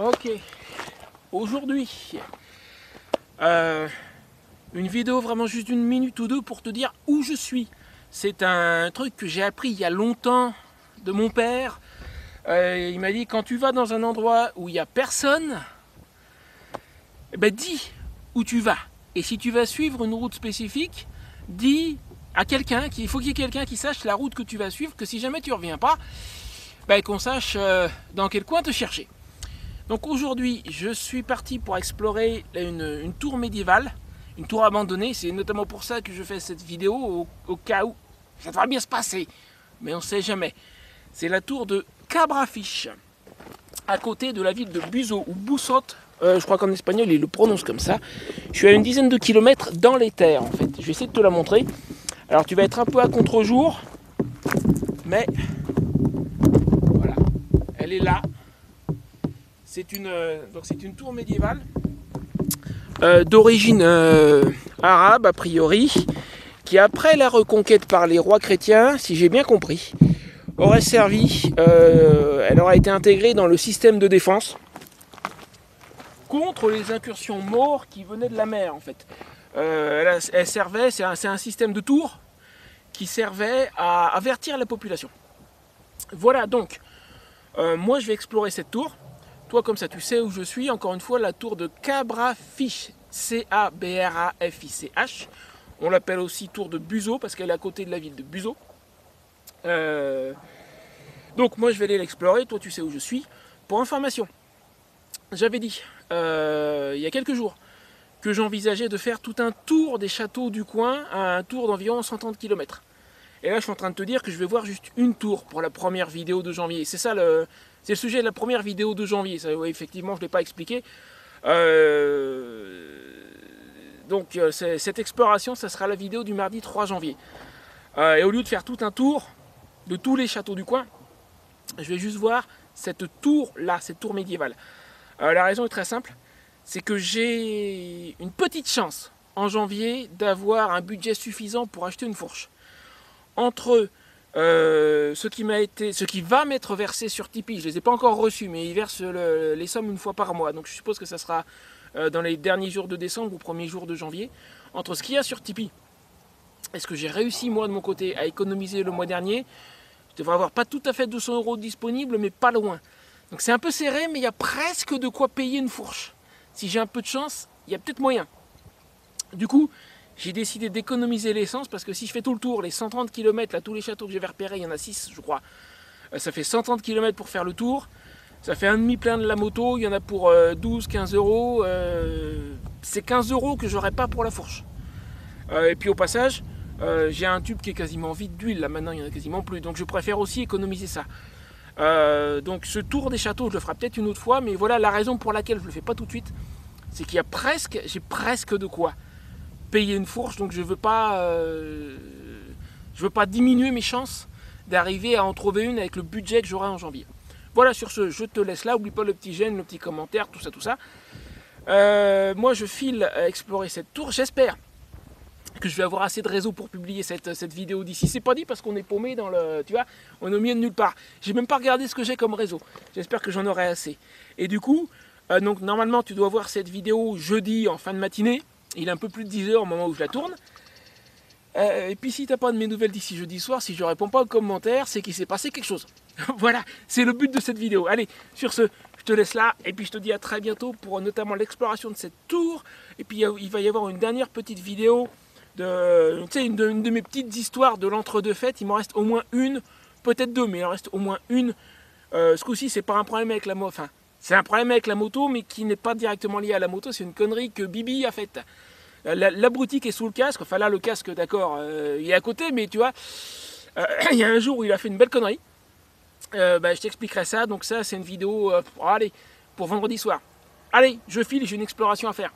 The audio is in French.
Ok, aujourd'hui, une vidéo vraiment juste d'une minute ou deux pour te dire où je suis. C'est un truc que j'ai appris il y a longtemps de mon père. Il m'a dit, quand tu vas dans un endroit où il n'y a personne, dis où tu vas. Et si tu vas suivre une route spécifique, dis à quelqu'un, il faut qu'il y ait quelqu'un qui sache la route que tu vas suivre, que si jamais tu ne reviens pas, qu'on sache dans quel coin te chercher. Donc aujourd'hui, je suis parti pour explorer une tour médiévale, une tour abandonnée. C'est notamment pour ça que je fais cette vidéo, au cas où ça devrait bien se passer, mais on ne sait jamais. C'est la tour de Cabrafiche, à côté de la ville de Busot, ou Busot, je crois qu'en espagnol il le prononce comme ça. Je suis à une dizaine de kilomètres dans les terres en fait. Je vais essayer de te la montrer. Alors tu vas être un peu à contre-jour, mais voilà, elle est là. C'est une tour médiévale d'origine arabe a priori, qui après la reconquête par les rois chrétiens, si j'ai bien compris, aurait servi, elle aurait été intégrée dans le système de défense contre les incursions maures qui venaient de la mer en fait. Elle servait, c'est un système de tours qui servait à avertir la population. Voilà donc, moi je vais explorer cette tour. Toi, comme ça, tu sais où je suis. Encore une fois, la tour de Cabrafiche, C-A-B-R-A-F-I-C-H. On l'appelle aussi tour de Busot parce qu'elle est à côté de la ville de Busot. Donc, moi, je vais aller l'explorer. Toi, tu sais où je suis. Pour information, j'avais dit il y a quelques jours que j'envisageais de faire tout un tour des châteaux du coin, un tour d'environ 130 km. Et là, je suis en train de te dire que je vais voir juste une tour pour la première vidéo de janvier. C'est ça c'est le sujet de la première vidéo de janvier. Ça, ouais, effectivement, je ne l'ai pas expliqué. Donc, cette exploration, ça sera la vidéo du mardi 3 janvier. Et au lieu de faire tout un tour de tous les châteaux du coin, je vais juste voir cette tour-là, cette tour médiévale. La raison est très simple. C'est que j'ai une petite chance en janvier d'avoir un budget suffisant pour acheter une fourche. Entre ce qui va m'être versé sur Tipeee, je ne les ai pas encore reçus, mais ils versent les sommes une fois par mois. Donc je suppose que ça sera dans les derniers jours de décembre ou premiers jours de janvier. Entre ce qu'il y a sur Tipeee et ce que j'ai réussi moi de mon côté à économiser le mois dernier, je devrais avoir pas tout à fait 200 € disponibles, mais pas loin. Donc c'est un peu serré, mais il y a presque de quoi payer une fourche. Si j'ai un peu de chance, il y a peut-être moyen. Du coup, j'ai décidé d'économiser l'essence parce que si je fais tout le tour, les 130 km, là, tous les châteaux que j'ai repérés, il y en a 6 je crois, ça fait 130 km pour faire le tour, ça fait un demi-plein de la moto, il y en a pour 12-15 €, c'est 15 € que j'aurais pas pour la fourche. Et puis au passage, j'ai un tube qui est quasiment vide d'huile, là maintenant il n'y en a quasiment plus, donc je préfère aussi économiser ça. Donc ce tour des châteaux, je le ferai peut-être une autre fois, mais voilà la raison pour laquelle je ne le fais pas tout de suite, c'est qu'il y a j'ai presque de quoi payer une fourche, donc je veux pas diminuer mes chances d'arriver à en trouver une avec le budget que j'aurai en janvier. Voilà, sur ce, je te laisse là, oublie pas le petit j'aime, le petit commentaire, tout ça. Moi je file à explorer cette tour, j'espère que je vais avoir assez de réseau pour publier cette vidéo d'ici. C'est pas dit parce qu'on est paumé dans le... Tu vois, on est au milieu de nulle part. J'ai même pas regardé ce que j'ai comme réseau. J'espère que j'en aurai assez. Et du coup, donc normalement tu dois voir cette vidéo jeudi en fin de matinée. Il est un peu plus de 10 h au moment où je la tourne. Et puis si tu n'as pas de mes nouvelles d'ici jeudi soir, si je ne réponds pas aux commentaires, c'est qu'il s'est passé quelque chose. Voilà, c'est le but de cette vidéo. Allez, sur ce, je te laisse là. Et puis je te dis à très bientôt pour notamment l'exploration de cette tour. Et puis il va y avoir une dernière petite vidéo de, une de mes petites histoires de l'entre-deux fêtes. Il m'en reste au moins une, peut-être deux, mais il en reste au moins une. Ce coup-ci, c'est pas un problème avec la moto. Enfin, c'est un problème avec la moto, mais qui n'est pas directement lié à la moto. C'est une connerie que Bibi a faite. L'abruti qui est sous le casque, enfin là le casque d'accord, il est à côté, mais tu vois, il y a un jour où il a fait une belle connerie. Je t'expliquerai ça, donc ça c'est une vidéo allez, pour vendredi soir. Allez, je file, j'ai une exploration à faire.